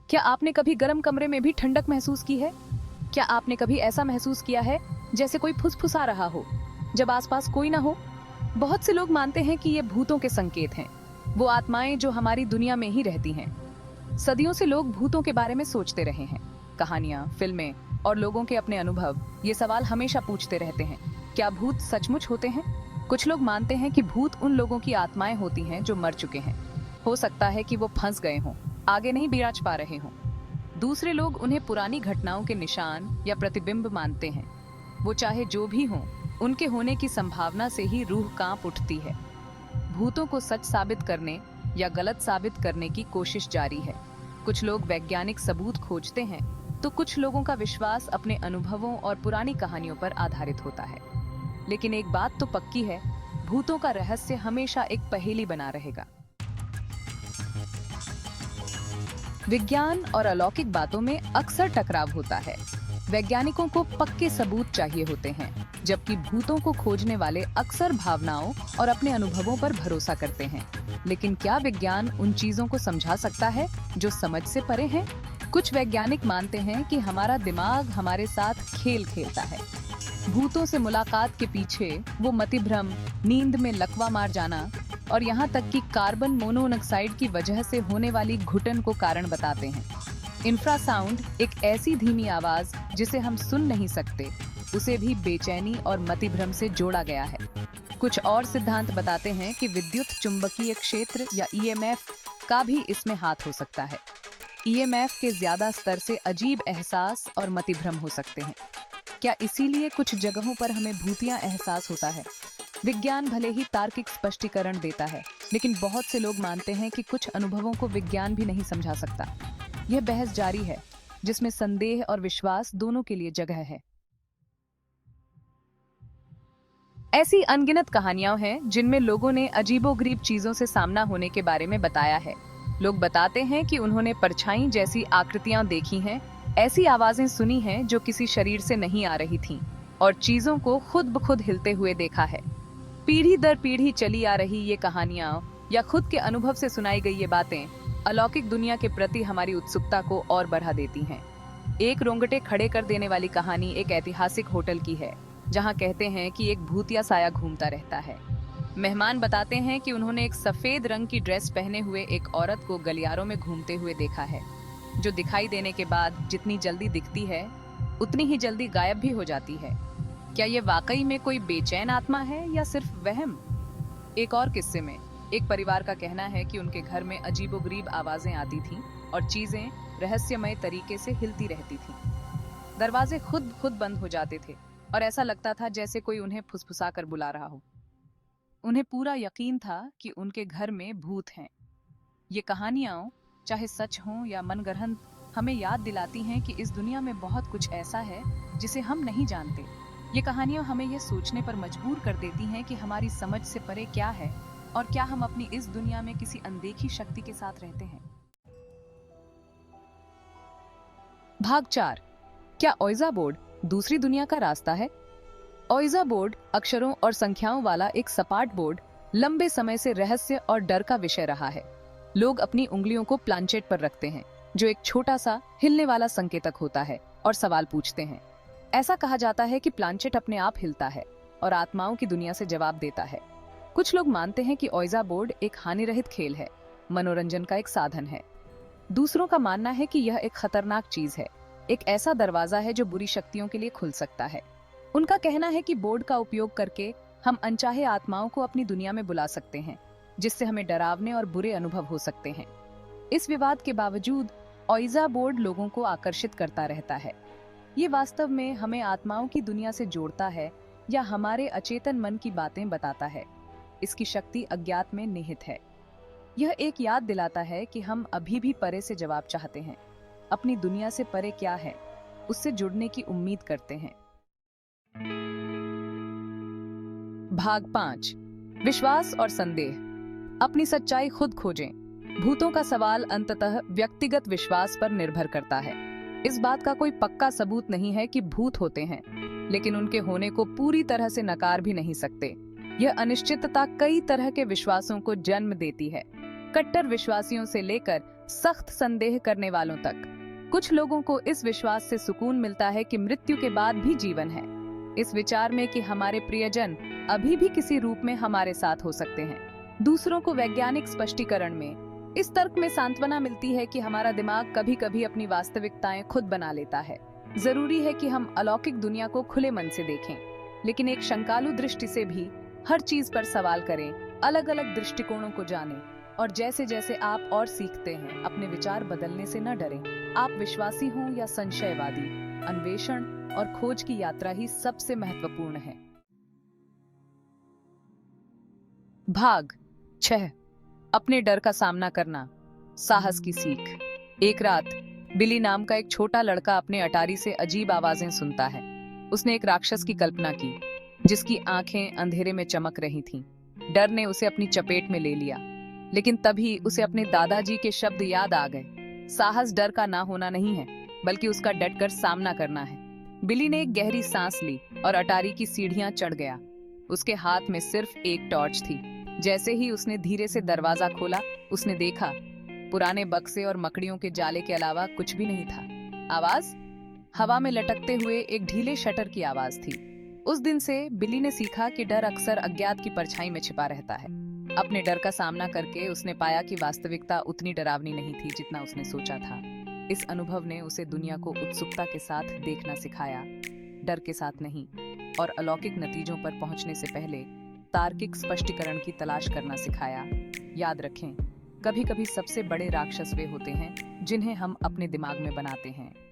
क्या आपने कभी गर्म कमरे में भी ठंडक महसूस की है? क्या आपने कभी ऐसा महसूस किया है जैसे कोई फुसफुसा रहा हो जब आसपास कोई ना हो? बहुत से लोग मानते हैं कि ये भूतों के संकेत हैं, वो आत्माएं जो हमारी दुनिया में ही रहती हैं। सदियों से लोग भूतों के बारे में सोचते रहे हैं। कहानियां, फिल्में और लोगों के अपने अनुभव ये सवाल हमेशा पूछते रहते हैं, क्या भूत सचमुच होते हैं? कुछ लोग मानते हैं कि भूत उन लोगों की आत्माएं होती हैं जो मर चुके हैं। हो सकता है कि वो फंस गए हों, आगे नहीं बिराज पा रहे हों। दूसरे लोग उन्हें पुरानी घटनाओं के निशान या प्रतिबिंब मानते हैं। वो चाहे जो भी हों, उनके होने की संभावना से ही रूह कांप उठती है। भूतों को सच साबित करने या गलत साबित करने की कोशिश जारी है। कुछ लोग वैज्ञानिक सबूत खोजते हैं, तो कुछ लोगों का विश्वास अपने अनुभवों और पुरानी कहानियों पर आधारित होता है। लेकिन एक बात तो पक्की है, भूतों का रहस्य हमेशा एक पहेली बना रहेगा। विज्ञान और अलौकिक बातों में अक्सर टकराव होता है। वैज्ञानिकों को पक्के सबूत चाहिए होते हैं, जबकि भूतों को खोजने वाले अक्सर भावनाओं और अपने अनुभवों पर भरोसा करते हैं। लेकिन क्या विज्ञान उन चीजों को समझा सकता है जो समझ से परे हैं? कुछ वैज्ञानिक मानते हैं कि हमारा दिमाग हमारे साथ खेल खेलता है। भूतों से मुलाकात के पीछे वो मतिभ्रम, नींद में लकवा मार जाना और यहाँ तक कि कार्बन मोनोऑक्साइड की वजह से होने वाली घुटन को कारण बताते हैं। इंफ्रासाउंड, एक ऐसी धीमी आवाज जिसे हम सुन नहीं सकते, उसे भी बेचैनी और मतिभ्रम से जोड़ा गया है। कुछ और सिद्धांत बताते हैं कि विद्युत चुंबकीय क्षेत्र या ईएमएफ का भी इसमें हाथ हो सकता है। ईएमएफ के ज्यादा स्तर से अजीब एहसास और मतिभ्रम हो सकते हैं। क्या इसीलिए कुछ जगहों पर हमें भूतिया एहसास होता है? विज्ञान भले ही तार्किक स्पष्टीकरण देता है, लेकिन बहुत से लोग मानते हैं कि कुछ अनुभवों को विज्ञान भी नहीं समझा सकता। यह बहस जारी है, जिसमें संदेह और विश्वास दोनों के लिए जगह है। ऐसी अनगिनत कहानियां हैं जिनमें लोगों ने अजीबोगरीब चीजों से सामना होने के बारे में बताया है। लोग बताते हैं कि उन्होंने परछाई जैसी आकृतियां देखी हैं, ऐसी आवाजें सुनी हैं जो किसी शरीर से नहीं आ रही थीं, और चीजों को खुद ब खुद हिलते हुए देखा है। पीढ़ी दर पीढ़ी चली आ रही ये कहानियां या खुद के अनुभव से सुनाई गई ये बातें अलौकिक दुनिया के प्रति हमारी उत्सुकता को और बढ़ा देती हैं। एक रोंगटे खड़े कर देने वाली कहानी एक ऐतिहासिक होटल की है, जहां कहते हैं कि एक भूतिया साया घूमता रहता है। मेहमान बताते हैं कि उन्होंने एक सफेद रंग की ड्रेस पहने हुए एक औरत को गलियारों में घूमते हुए देखा है, जो दिखाई देने के बाद जितनी जल्दी दिखती है, उतनी ही जल्दी गायब भी हो जाती है। क्या ये वाकई में कोई बेचैन आत्मा है या सिर्फ वहम? एक और किस्से में एक परिवार का कहना है कि उनके घर में अजीबोगरीब आवाजें आती थीं और चीजें रहस्यमय तरीके से हिलती रहती थीं। दरवाजे खुद खुद बंद हो जाते थे और ऐसा लगता था जैसे कोई उन्हें फुसफुसा कर बुला रहा हो। उन्हें पूरा यकीन था कि उनके घर में भूत हैं। ये कहानियां, चाहे सच हों या मनगढ़ंत, हमें याद दिलाती हैं कि इस दुनिया में बहुत कुछ ऐसा है जिसे हम नहीं जानते। ये कहानियां हमें यह सोचने पर मजबूर कर देती हैं कि हमारी समझ से परे क्या है और क्या हम अपनी इस दुनिया में किसी अनदेखी शक्ति के साथ रहते हैं। भाग 4। क्या ओइजा बोर्ड दूसरी दुनिया का रास्ता है? ओइजा बोर्ड अक्षरों और संख्याओं वाला एक सपाट बोर्ड लंबे समय से रहस्य और डर का विषय रहा है। लोग अपनी उंगलियों को प्लांचेट पर रखते हैं, जो एक छोटा सा हिलने वाला संकेतक होता है, और सवाल पूछते हैं। ऐसा कहा जाता है कि प्लांचेट अपने आप हिलता है और आत्माओं की दुनिया से जवाब देता है। कुछ लोग मानते हैं कि ओइजा बोर्ड एक हानिरहित खेल है, मनोरंजन का एक साधन है। दूसरों का मानना है कि यह एक खतरनाक चीज है, एक ऐसा दरवाजा है जो बुरी शक्तियों के लिए खुल सकता है। उनका कहना है कि बोर्ड का उपयोग करके हम अनचाहे आत्माओं को अपनी दुनिया में बुला सकते हैं, जिससे हमें डरावने और बुरे अनुभव हो सकते हैं। इस विवाद के बावजूद ओइजा बोर्ड लोगों को आकर्षित करता रहता है। ये वास्तव में हमें आत्माओं की दुनिया से जोड़ता है या हमारे अचेतन मन की बातें बताता है। इसकी शक्ति अज्ञात में निहित है। यह एक याद दिलाता है कि हम अभी भी परे से जवाब चाहते हैं, अपनी दुनिया से परे क्या है, उससे जुड़ने की उम्मीद करते हैं। भाग 5। विश्वास और संदेह। अपनी सच्चाई खुद खोजें। भूतों का सवाल अंततः व्यक्तिगत विश्वास पर निर्भर करता है। इस बात का कोई पक्का सबूत नहीं है कि भूत होते हैं, लेकिन उनके होने को पूरी तरह से नकार भी नहीं सकते। यह अनिश्चितता कई तरह के विश्वासों को जन्म देती है। कट्टर विश्वासियों से लेकर सख्त संदेह करने वालों तक। कुछ लोगों को इस विश्वास से सुकून मिलता है कि मृत्यु के बाद भी जीवन है, इस विचार में कि हमारे प्रियजन अभी भी किसी रूप में हमारे साथ हो सकते हैं। दूसरों को वैज्ञानिक स्पष्टीकरण में इस तर्क में सांत्वना मिलती है कि हमारा दिमाग कभी-कभी अपनी वास्तविकताएं खुद बना लेता है। जरूरी है कि हम अलौकिक दुनिया को खुले मन से देखें, लेकिन एक शंकालु दृष्टि से भी हर चीज पर सवाल करें, अलग अलग दृष्टिकोणों को जानें, और जैसे जैसे आप और सीखते हैं, अपने विचार बदलने से न डरें। आप विश्वासी हों या संशयवादी, अन्वेषण और खोज की यात्रा ही सबसे महत्वपूर्ण है। भाग 6। अपने डर का सामना करना, साहस की सीख। एक रात बिली नाम का एक छोटा लड़का अपने अटारी से अजीब आवाजें सुनता है। उसने एक राक्षस की कल्पना की, जिसकी आंखें अंधेरे में चमक रही थीं। डर ने उसे अपनी चपेट में ले लिया, लेकिन तभी उसे अपने दादाजी के शब्द याद आ गए। साहस डर का ना होना नहीं है, बल्कि उसका डटकर सामना करना है। बिली ने एक गहरी सांस ली और अटारी की सीढ़ियां चढ़ गया। उसके हाथ में सिर्फ एक टॉर्च थी। जैसे ही उसने धीरे से दरवाजा खोला, उसने देखा पुराने बक्से और मकड़ियों के जाले के अलावा कुछ भी नहीं था। आवाज हवा में लटकते हुए एक ढीले शटर की आवाज थी। उस दिन से बिली ने सीखा कि डर अक्सर अज्ञात की परछाई में छिपा रहता है। अपने डर का सामना करके उसने पाया कि वास्तविकता उतनी डरावनी नहीं थी जितना उसने सोचा था। इस अनुभव ने उसे दुनिया को उत्सुकता के साथ देखना सिखाया, डर के साथ नहीं, और अलौकिक नतीजों पर पहुंचने से पहले तार्किक स्पष्टीकरण की तलाश करना सिखाया। याद रखें, कभी-कभी सबसे बड़े राक्षस वे होते हैं जिन्हें हम अपने दिमाग में बनाते हैं।